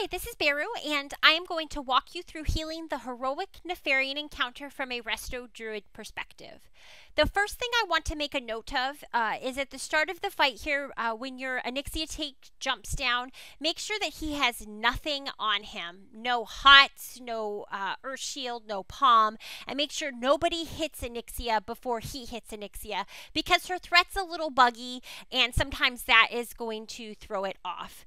Hi, this is Beru, and I am going to walk you through healing the heroic Nefarian encounter from a Resto Druid perspective. The first thing I want to make a note of is at the start of the fight here, when your Onyxia take jumps down, make sure that he has nothing on him. No hots, no Earth Shield, no Palm, and make sure nobody hits Onyxia before he hits Onyxia, because her threat's a little buggy, and sometimes that is going to throw it off.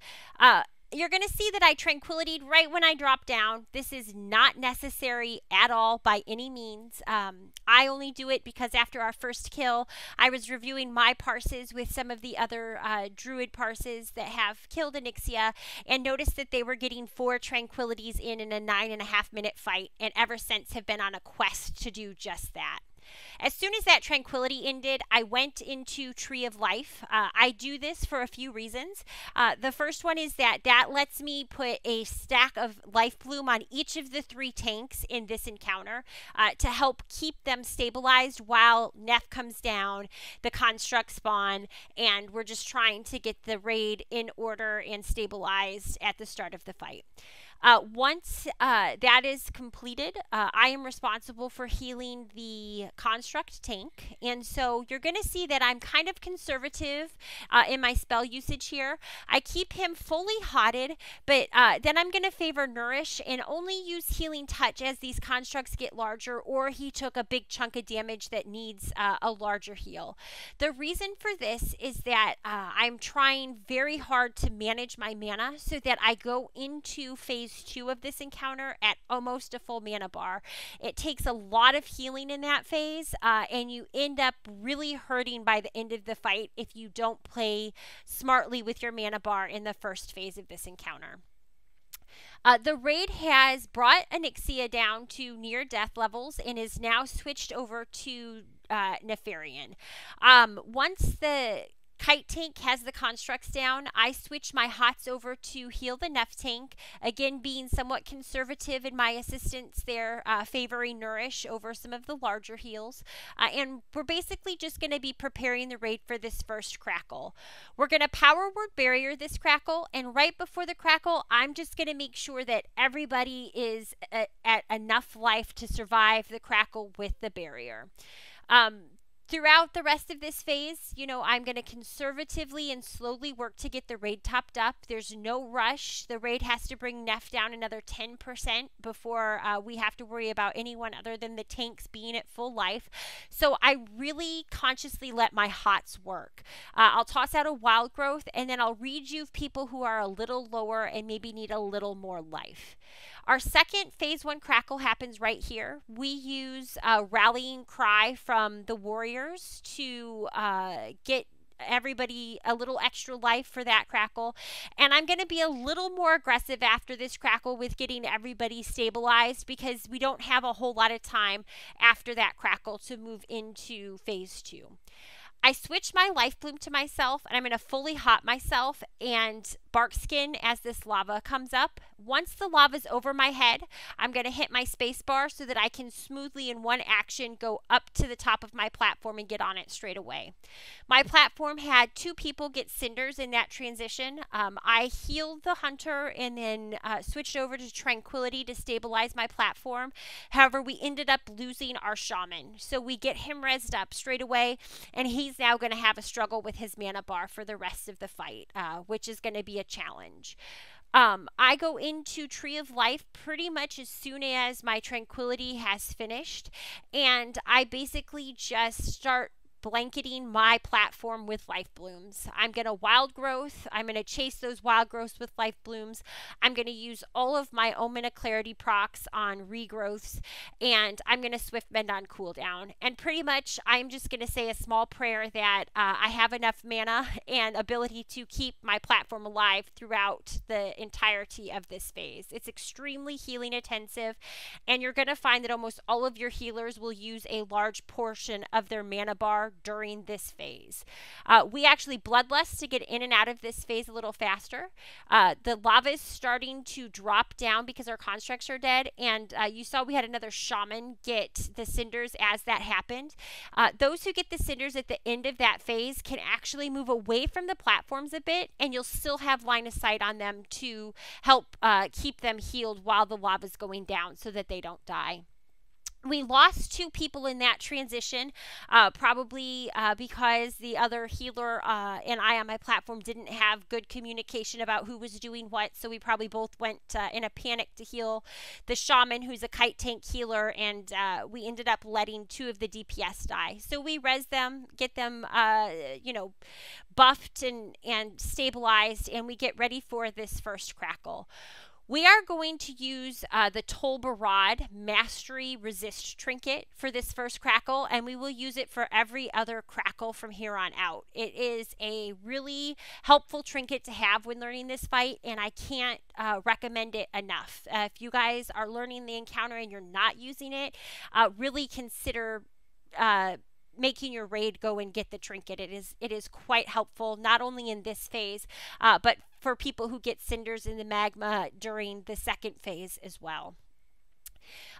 You're going to see that I tranquility'd right when I drop down. This is not necessary at all by any means. I only do it because after our first kill, I was reviewing my parses with some of the other Druid parses that have killed Onyxia and noticed that they were getting 4 tranquilities in a 9.5-minute fight, and ever since have been on a quest to do just that. As soon as that tranquility ended, I went into Tree of Life. I do this for a few reasons. The first one is that lets me put a stack of life bloom on each of the 3 tanks in this encounter to help keep them stabilized while Nef comes down, the constructs spawn, and we're just trying to get the raid in order and stabilized at the start of the fight. Once that is completed, I am responsible for healing the construct tank, and so you're going to see that I'm kind of conservative in my spell usage here. I keep him fully hotted, but then I'm going to favor Nourish and only use Healing Touch as these constructs get larger, or he took a big chunk of damage that needs a larger heal. The reason for this is that I'm trying very hard to manage my mana so that I go into phase 2 of this encounter at almost a full mana bar. It takes a lot of healing in that phase, and you end up really hurting by the end of the fight if you don't play smartly with your mana bar in the first phase of this encounter. The raid has brought Onyxia down to near death levels and is now switched over to Nefarian. Once the Kite tank has the constructs down, I switch my hots over to heal the Nef tank, again being somewhat conservative in my assistance there, favoring Nourish over some of the larger heals, and we're basically just going to be preparing the raid for this first crackle. We're going to power word barrier this crackle, and right before the crackle, I'm just going to make sure that everybody is at enough life to survive the crackle with the barrier. Throughout the rest of this phase, I'm going to conservatively and slowly work to get the raid topped up. There's no rush. The raid has to bring Nef down another 10% before we have to worry about anyone other than the tanks being at full life. So I really consciously let my hots work. I'll toss out a wild growth, and then I'll rejuve people who are a little lower and maybe need a little more life. Our second phase 1 crackle happens right here. We use a rallying cry from the warriors to get everybody a little extra life for that crackle, and I'm going to be a little more aggressive after this crackle with getting everybody stabilized, because we don't have a whole lot of time after that crackle to move into phase 2. I switch my life bloom to myself, and I'm going to fully hot myself and bark skin as this lava comes up. Once the lava's over my head, I'm going to hit my space bar so that I can smoothly in one action go up to the top of my platform and get on it straight away. My platform had 2 people get cinders in that transition. I healed the hunter and then switched over to tranquility to stabilize my platform. However, we ended up losing our shaman, so we get him rezzed up straight away, and he's now going to have a struggle with his mana bar for the rest of the fight, which is going to be a challenge. I go into Tree of Life pretty much as soon as my tranquility has finished, and I basically just start blanketing my platform with life blooms. I'm going to wild growth. I'm going to chase those wild growths with life blooms. I'm going to use all of my Omen of Clarity procs on regrowths, and I'm going to swift bend on cooldown. And pretty much I'm just going to say a small prayer that I have enough mana and ability to keep my platform alive throughout the entirety of this phase. It's extremely healing intensive, and you're going to find that almost all of your healers will use a large portion of their mana bar during this phase. We actually bloodlust to get in and out of this phase a little faster. The lava is starting to drop down because our constructs are dead, and you saw we had another shaman get the cinders as that happened. Those who get the cinders at the end of that phase can actually move away from the platforms a bit, and you'll still have line of sight on them to help keep them healed while the lava is going down so that they don't die. We lost 2 people in that transition, probably because the other healer and I on my platform didn't have good communication about who was doing what, so we probably both went in a panic to heal the shaman, who's a kite tank healer, and we ended up letting 2 of the DPS die. So we res them, get them, buffed and stabilized, and we get ready for this first crackle. We are going to use the Tolbarad Mastery Resist Trinket for this first crackle, and we will use it for every other crackle from here on out. It is a really helpful trinket to have when learning this fight, and I can't recommend it enough. If you guys are learning the encounter and you're not using it, really consider making your raid go and get the trinket. It is quite helpful, not only in this phase, but for people who get cinders in the magma during the second phase as well.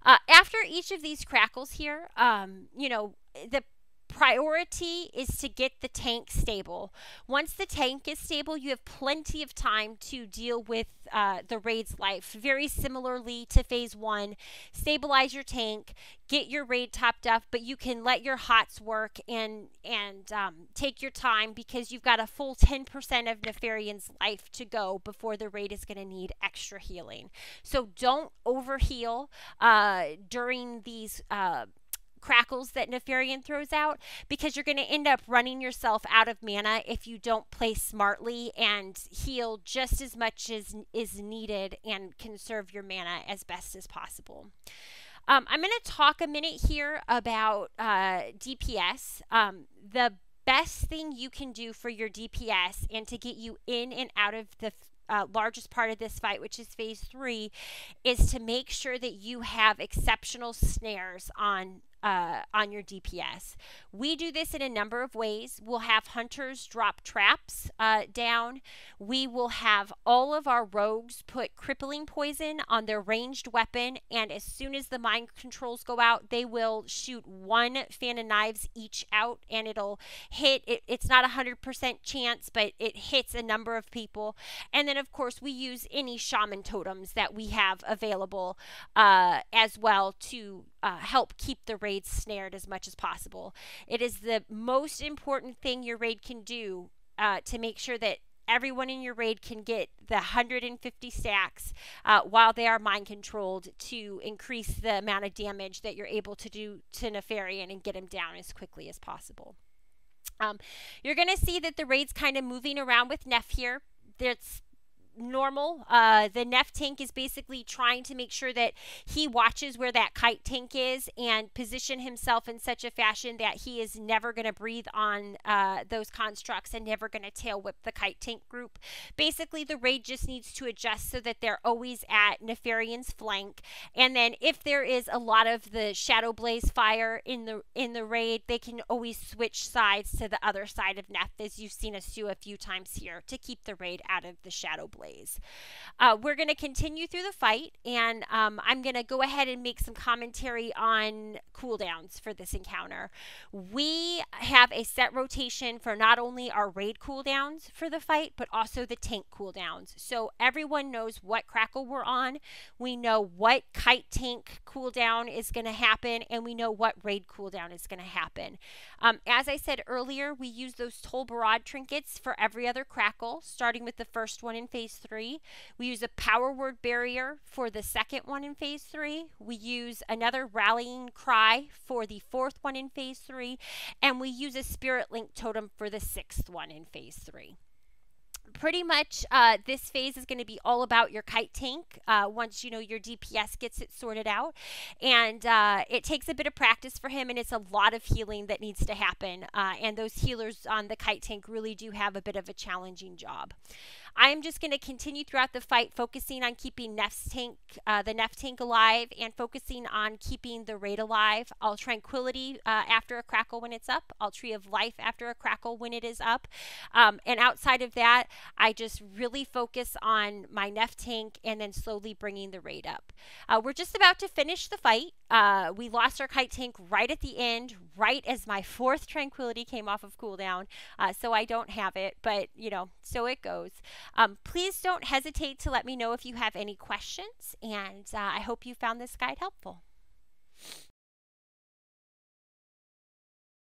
After each of these crackles here, the priority is to get the tank stable. Once the tank is stable, you have plenty of time to deal with the raid's life. Very similarly to phase 1, stabilize your tank, get your raid topped up, but you can let your hots work and take your time, because you've got a full 10% of Nefarian's life to go before the raid is going to need extra healing. So don't overheal during these crackles that Nefarian throws out, because you're going to end up running yourself out of mana if you don't play smartly and heal just as much as is needed and conserve your mana as best as possible. I'm going to talk a minute here about DPS. The best thing you can do for your DPS and to get you in and out of the largest part of this fight, which is phase 3, is to make sure that you have exceptional snares on your DPS. We do this in a number of ways. We'll have hunters drop traps down. We will have all of our rogues put crippling poison on their ranged weapon, and as soon as the mind controls go out, they will shoot 1 fan of knives each out, and it'll hit. It's not a 100% chance, but it hits a number of people. And then, of course, we use any shaman totems that we have available as well to help keep the raid snared as much as possible. It is the most important thing your raid can do to make sure that everyone in your raid can get the 150 stacks while they are mind controlled, to increase the amount of damage that you're able to do to Nefarian and get him down as quickly as possible. You're going to see that the raid's kind of moving around with Nef here. That's normal. The Nef tank is basically trying to make sure that he watches where that kite tank is and position himself in such a fashion that he is never going to breathe on those constructs and never going to tail whip the kite tank group. Basically, the raid just needs to adjust so that they're always at Nefarian's flank, and then if there is a lot of the Shadow Blaze fire in the raid, they can always switch sides to the other side of Nef, as you've seen us do a few times here, to keep the raid out of the Shadow Blaze. We're going to continue through the fight, and I'm going to go ahead and make some commentary on cooldowns for this encounter. We have a set rotation for not only our raid cooldowns for the fight, but also the tank cooldowns. So everyone knows what crackle we're on. We know what kite tank cooldown is going to happen, and we know what raid cooldown is going to happen. As I said earlier, we use those Tolbarad trinkets for every other crackle, starting with the first one in phase 3. We use a power word barrier for the second one in phase 3. We use another rallying cry for the 4th one in phase 3. And we use a spirit link totem for the 6th one in phase 3. Pretty much this phase is going to be all about your kite tank once you know your DPS gets it sorted out, and it takes a bit of practice for him, and it's a lot of healing that needs to happen, and those healers on the kite tank really do have a bit of a challenging job. I'm just going to continue throughout the fight, focusing on keeping the Nef tank alive, and focusing on keeping the raid alive. I'll Tranquility after a crackle when it's up. I'll Tree of Life after a crackle when it is up. And outside of that, I just really focus on my Nef tank and then slowly bringing the raid up. We're just about to finish the fight. We lost our Kite tank right at the end, right as my 4th Tranquility came off of cooldown. So I don't have it, but you know, so it goes. Please don't hesitate to let me know if you have any questions, and I hope you found this guide helpful.